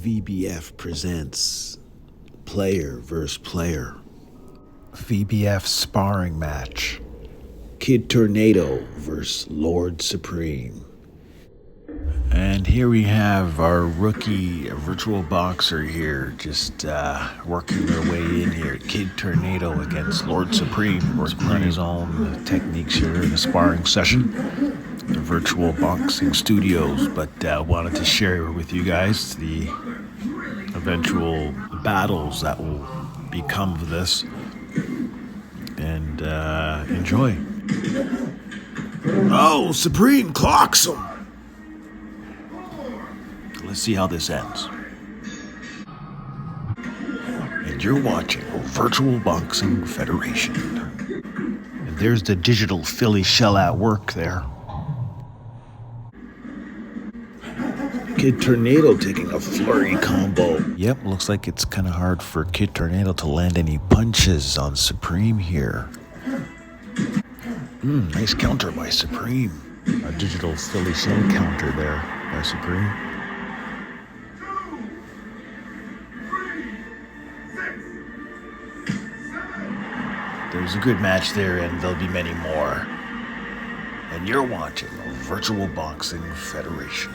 VBF presents Player vs. Player. VBF sparring match. Kid Tornado vs. Lord Supreme. And here we have our rookie virtual boxer here, just working their way in here. Kid Tornado against Lord Supreme, working on his own techniques here in a sparring session. The virtual boxing studios, but wanted to share with you guys the eventual battles that will become of this. And enjoy. Oh, Supreme clocks him! Let's see how this ends. And you're watching Virtual Boxing Federation. And there's the digital Philly shell at work there. Kid Tornado taking a flurry combo. Yep, looks like it's kind of hard for Kid Tornado to land any punches on Supreme here. Nice counter by Supreme. A digital Philly shell counter there by Supreme. There's a good match there, and there'll be many more. And you're watching Virtual Boxing Federation.